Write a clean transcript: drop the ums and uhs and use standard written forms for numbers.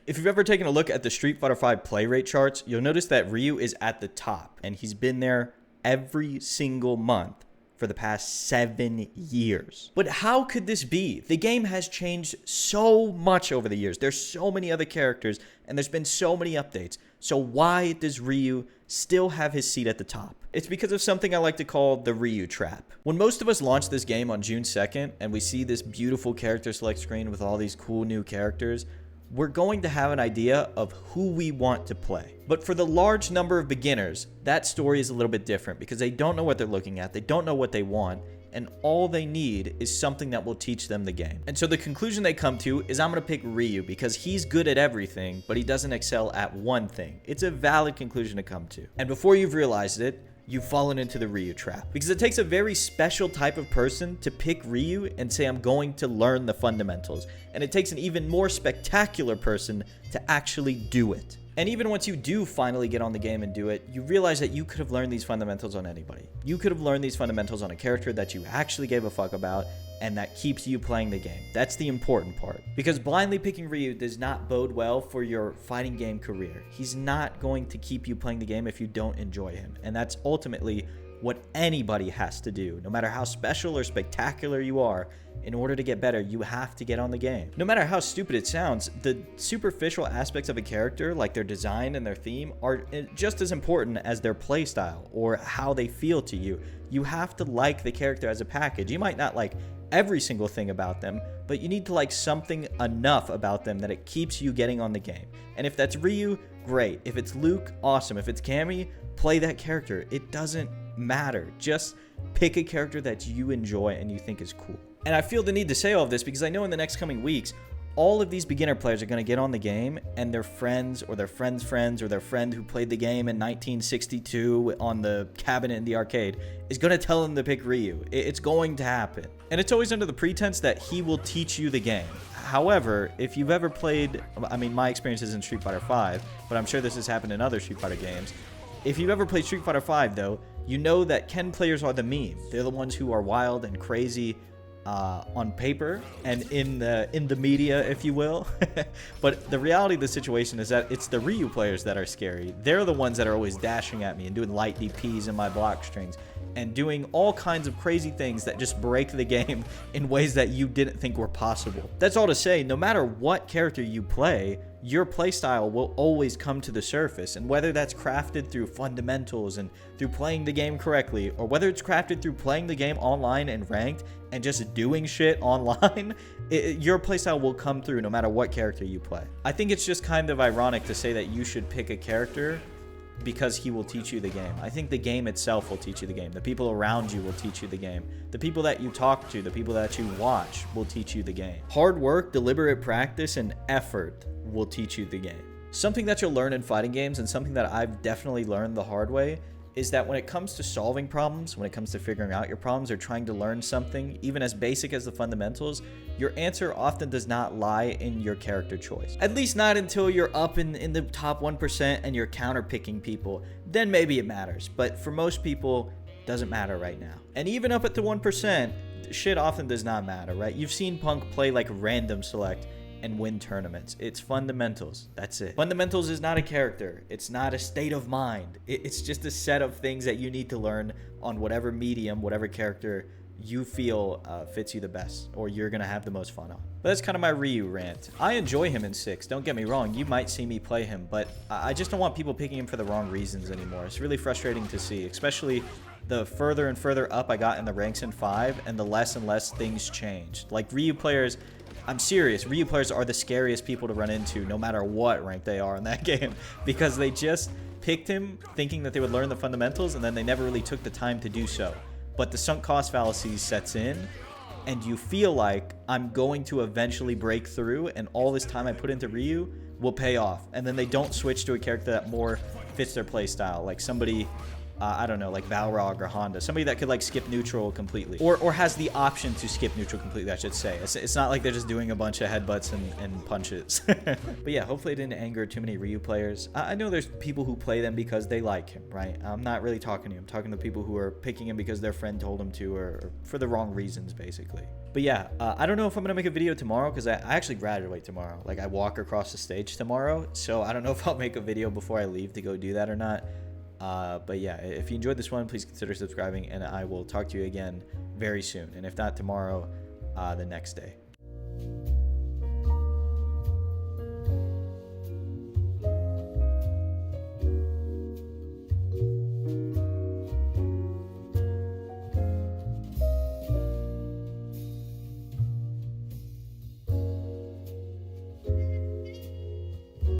If you've ever taken a look at the Street Fighter V play rate charts, you'll notice that Ryu is at the top, and he's been there every single month for the past 7 years. But how could this be? The game has changed so much over the years. There's so many other characters, and there's been so many updates. So why does Ryu still have his seat at the top? It's because of something I like to call the Ryu trap. When most of us launch this game on June 2nd, and we see this beautiful character select screen with all these cool new characters, we're going to have an idea of who we want to play. But for the large number of beginners, that story is a little bit different because they don't know what they're looking at, they don't know what they want, and all they need is something that will teach them the game. And so the conclusion they come to is I'm going to pick Ryu because he's good at everything, but he doesn't excel at one thing. It's a valid conclusion to come to. And before you've realized it, you've fallen into the Ryu trap. Because it takes a very special type of person to pick Ryu and say, I'm going to learn the fundamentals. And it takes an even more spectacular person to actually do it. And even once you do finally get on the game and do it, you realize that you could have learned these fundamentals on anybody. You could have learned these fundamentals on a character that you actually gave a fuck about, and that keeps you playing the game. That's the important part. Because blindly picking Ryu does not bode well for your fighting game career. He's not going to keep you playing the game if you don't enjoy him. And that's ultimately what anybody has to do. No matter how special or spectacular you are, in order to get better, you have to get on the game. No matter how stupid it sounds, the superficial aspects of a character, like their design and their theme, are just as important as their playstyle or how they feel to you. You have to like the character as a package. You might not like every single thing about them, but you need to like something enough about them that it keeps you getting on the game. And if that's Ryu, great. If it's Luke, awesome. If it's Cammy, play that character. It doesn't matter. Just pick a character that you enjoy and you think is cool. And I feel the need to say all of this because I know in the next coming weeks, all of these beginner players are going to get on the game and their friends or their friends' friends or their friend who played the game in 1962 on the cabinet in the arcade is going to tell them to pick Ryu. It's going to happen. And it's always under the pretense that he will teach you the game. However, if you've ever played, I mean, my experience is in Street Fighter V, but I'm sure this has happened in other Street Fighter games. If you've ever played Street Fighter V, though, you know that Ken players are the meme. They're the ones who are wild and crazy on paper and in the media, if you will. But the reality of the situation is that it's the Ryu players that are scary. They're the ones that are always dashing at me and doing light DPs in my block strings and doing all kinds of crazy things that just break the game in ways that you didn't think were possible. That's all to say, no matter what character you play, your playstyle will always come to the surface, and whether that's crafted through fundamentals and through playing the game correctly, or whether it's crafted through playing the game online and ranked and just doing shit online, your playstyle will come through no matter what character you play. I think it's just kind of ironic to say that you should pick a character because he will teach you the game. I think the game itself will teach you the game. The people around you will teach you the game. The people that you talk to, the people that you watch will teach you the game. Hard work, deliberate practice, and effort will teach you the game. Something that you'll learn in fighting games, and something that I've definitely learned the hard way, is that when it comes to solving problems, when it comes to figuring out your problems or trying to learn something, even as basic as the fundamentals, your answer often does not lie in your character choice. At least not until you're up in the top 1% and you're counter-picking people. Then maybe it matters. But for most people, it doesn't matter right now. And even up at the 1%, shit often does not matter, right? You've seen Punk play like random select and win tournaments. It's fundamentals. That's it. Fundamentals is not a character. It's not a state of mind. It's just a set of things that you need to learn on whatever medium, whatever character you feel fits you the best, or you're gonna have the most fun on. But that's kind of my Ryu rant. I enjoy him in 6. Don't get me wrong. You might see me play him, but I just don't want people picking him for the wrong reasons anymore. It's really frustrating to see, especially the further and further up I got in the ranks in 5, and the less and less things changed. Like Ryu players, I'm serious, Ryu players are the scariest people to run into no matter what rank they are in that game, because they just picked him thinking that they would learn the fundamentals, and then they never really took the time to do so. But the sunk cost fallacy sets in, and you feel like I'm going to eventually break through, and all this time I put into Ryu will pay off. And then they don't switch to a character that more fits their playstyle, like somebody I don't know, like Balrog or Honda, somebody that could like skip neutral completely, or has the option to skip neutral completely, I should say. It's not like they're just doing a bunch of headbutts and punches. But yeah, hopefully it didn't anger too many Ryu players. I know there's people who play them because they like him, right? I'm not really talking to you. I'm talking to people who are picking him because their friend told them to, or for the wrong reasons, basically. But yeah, I don't know if I'm gonna make a video tomorrow because I actually graduate tomorrow. Like I walk across the stage tomorrow, so I don't know if I'll make a video before I leave to go do that or not. But yeah, if you enjoyed this one, please consider subscribing, and I will talk to you again very soon. And if not tomorrow, the next day.